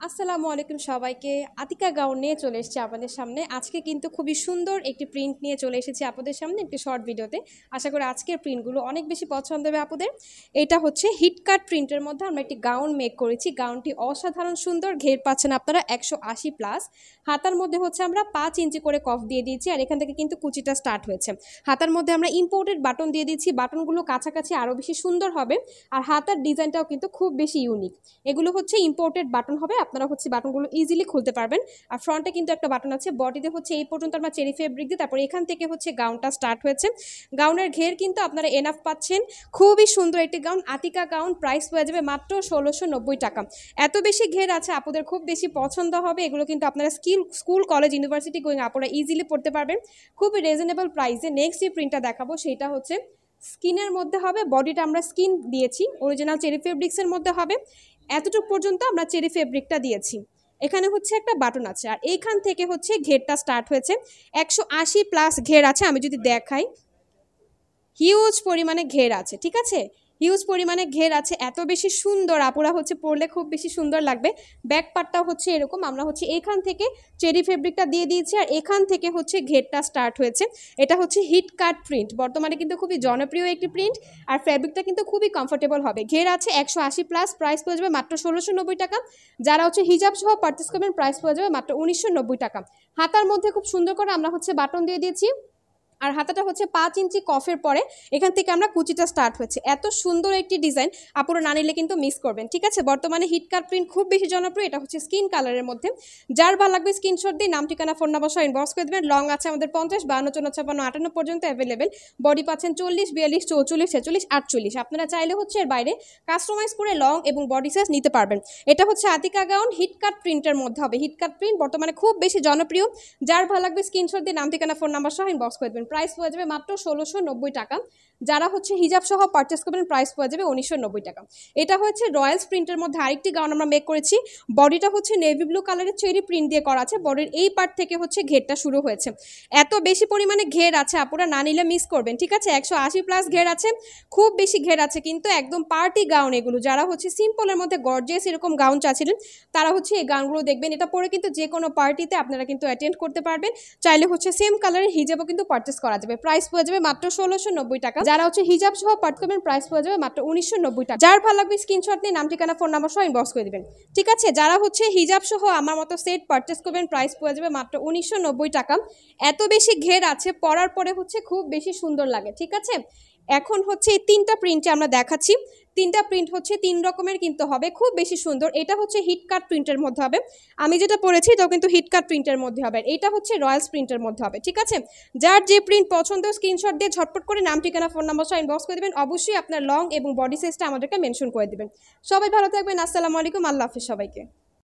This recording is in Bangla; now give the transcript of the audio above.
আসসালামু আলাইকুম সবাইকে। আতিকা গাউন নিয়ে চলে এসেছি আপনাদের সামনে। আজকে কিন্তু খুবই সুন্দর একটি প্রিন্ট নিয়ে চলে এসেছি আপনাদের সামনে একটি শর্ট ভিডিওতে। আশা করি আজকের প্রিন্টগুলো অনেক বেশি পছন্দ হবে আপনাদের। এটা হচ্ছে হিটকাট প্রিন্টের মধ্যে আমরা একটি গাউন মেক করেছি। গাউনটি অসাধারণ সুন্দর, ঘের পাচ্ছেন আপনারা 180 প্লাস। হাতার মধ্যে হচ্ছে আমরা 5 ইঞ্চি করে কফ দিয়ে দিয়েছি, আর এখান থেকে কিন্তু কুচিটা স্টার্ট হয়েছে। হাতার মধ্যে আমরা ইম্পোর্টেড বাটন দিয়ে দিয়েছি, বাটনগুলো কাছাকাছি আরও বেশি সুন্দর হবে। আর হাতার ডিজাইনটাও কিন্তু খুব বেশি ইউনিক। এগুলো হচ্ছে ইম্পোর্টেড বাটন হবে, আপনারা হচ্ছে বাটনগুলো ইজিলি খুলতে পারবেন। আর ফ্রন্টে কিন্তু একটা বাটন আছে, বডিতে হচ্ছে এই পর্যন্ত আমরা চেরি ফেব্রিক দিই, তারপর এখান থেকে হচ্ছে গাউনটা স্টার্ট হয়েছে। গাউনের ঘের কিন্তু আপনারা এনাফ পাচ্ছেন। খুবই সুন্দর একটি গাউন, আতিকা গাউন। প্রাইস হয়ে যাবে মাত্র 1690 টাকা। এত বেশি ঘের আছে, আপুদের খুব বেশি পছন্দ হবে। এগুলো কিন্তু আপনারা স্কুল কলেজ ইউনিভার্সিটি গোয়িং আপনারা ইজিলি পড়তে পারবেন খুবই রিজনেবল প্রাইসে। নেক্সট যে প্রিন্টটা দেখাবো সেটা হচ্ছে স্কিনের মধ্যে হবে। বডিটা আমরা স্কিন দিয়েছি, অরিজিনাল চেরি ফেব্রিক্সের মধ্যে হবে। এতটুকু পর্যন্ত আমরা চেরি ফেব্রিকটা দিয়েছি। এখানে হচ্ছে একটা বাটন আছে, আর এইখান থেকে হচ্ছে ঘেরটা স্টার্ট হয়েছে। 180 প্লাস ঘের আছে। আমি যদি দেখাই, হিউজ পরিমাণে ঘের আছে, ঠিক আছে, হিউজ পরিমাণে ঘের আছে। এত বেশি সুন্দর, আপুরা হচ্ছে পরলে খুব বেশি সুন্দর লাগবে। ব্যাক পার্টটাও হচ্ছে এরকম, আমরা হচ্ছে এখান থেকে চেরি ফেব্রিকটা দিয়ে দিয়েছি, আর এখান থেকে হচ্ছে ঘেরটা স্টার্ট হয়েছে। এটা হচ্ছে হিট কাট প্রিন্ট, বর্তমানে কিন্তু খুবই জনপ্রিয় একটি প্রিন্ট। আর ফ্যাব্রিকটা কিন্তু খুবই কমফোর্টেবল হবে। ঘের আছে 180 প্লাস। প্রাইস পড়ে যাবে মাত্র 1690 টাকা। যারা হচ্ছে হিজাব সহ পারচেস করবেন প্রাইস পড়ে যাবে মাত্র 1990 টাকা। হাতার মধ্যে খুব সুন্দর করে আমরা হচ্ছে বাটন দিয়ে দিয়েছি, আর হাতাটা হচ্ছে 5 ইঞ্চি কফের পরে এখান থেকে আমরা কুচিটা স্টার্ট হয়েছে। এত সুন্দর একটি ডিজাইন, আপুরা না নিলে কিন্তু মিস করবেন, ঠিক আছে। বর্তমানে হিটকাট প্রিন্ট খুব বেশি জনপ্রিয়। এটা হচ্ছে স্কিন কালারের মধ্যে। যার ভালো লাগবে স্ক্রিনশট দিয়ে নাম, ঠিকানা, ফোন নাম্বার সহ ইনবক্স করে দেবেন। লং আছে আমাদের 50, 52, 54, 56, 58 পর্যন্ত অ্যাভেলেবেল। বডি পাচ্ছেন 40, 42, 44, 46, 48। আপনারা চাইলে হচ্ছে এর বাইরে কাস্টমাইজ করে লং এবং বডি সাইজ নিতে পারবেন। এটা হচ্ছে আতিকা গাউন, হিটকাট প্রিন্টের মধ্যে হবে। হিটকাট প্রিন্ট বর্তমানে খুব বেশি জনপ্রিয়। যার ভালো লাগবে স্ক্রিনশট দিয়ে নাম, ঠিকানা, ফোন নাম্বার সহ ইনবক্স করে দেবেন। প্রাইস হয়ে যাবে মাত্র 1690 টাকা। যারা হচ্ছে হিজাব সহ পারচেস করবেন প্রাইস হয়ে যাবে 1990 টাকা। এটা হচ্ছে রয়্যালস প্রিন্টের মধ্যে আরেকটি গাউন আমরা মেক করেছি। বডিটা হচ্ছে নেভি ব্লু কালারের চেরি প্রিন্ট দিয়ে করা আছে। বডির এই পার্ট থেকে হচ্ছে ঘেরটা শুরু হয়েছে। এত বেশি পরিমাণে ঘের আছে, আপুরা না নিলে মিস করবেন, ঠিক আছে। 180 প্লাস ঘের আছে, খুব বেশি ঘের আছে, কিন্তু একদম পার্টি গাউন এগুলো। যারা হচ্ছে সিম্পলের মধ্যে গর্জিয়াস এরকম গাউন চাচ্ছিলেন তারা হচ্ছে এই গাউনগুলো দেখবেন। এটা পরে কিন্তু যে কোনো পার্টিতে আপনারা কিন্তু অ্যাটেন্ড করতে পারবেন। চাইলে হচ্ছে সেম কালারের হিজাবও কিন্তু পারচেস করা যাবে। প্রাইস পড়ে যাবে মাত্র 1690 টাকা। যারা হচ্ছে হিজাব সহ পার্ট করবেন প্রাইস পড়ে যাবে মাত্র 1990 টাকা। যার ভালো লাগবে স্ক্রিনশট নিয়ে নাম, ঠিকানা, ফোন নাম্বার সহ ইনবক্স করে দিবেন, ঠিক আছে। যারা হচ্ছে হিজাব সহ আমার মতো সেট পারচেস করবেন প্রাইস পড়ে যাবে মাত্র 1990 টাকা। এত বেশি ঘের আছে, পরার পরে হচ্ছে খুব বেশি সুন্দর লাগে, ঠিক আছে। এখন হচ্ছে এই 3টা প্রিন্টে আমরা দেখাচ্ছি। 3টা প্রিন্ট হচ্ছে 3 রকমের কিন্তু হবে, খুব বেশি সুন্দর। এটা হচ্ছে হিটকাট প্রিন্টের মধ্যে হবে। আমি যেটা পরেছি এটাও কিন্তু হিটকাট প্রিন্টের মধ্যে হবে। এটা হচ্ছে রয়্যালস প্রিন্টের মধ্যে হবে, ঠিক আছে। যার যে প্রিন্ট পছন্দ স্ক্রিনশট দিয়ে ঝটপট করে নাম, ঠিকানা, ফোন নাম্বার সহ ইনবক্স করে দেবেন। অবশ্যই আপনার লং এবং বডি সাইজটা আমাদেরকে মেনশন করে দেবেন। সবাই ভালো থাকবেন। আসসালামু আলাইকুম, আল্লাহ হাফেজ সবাইকে।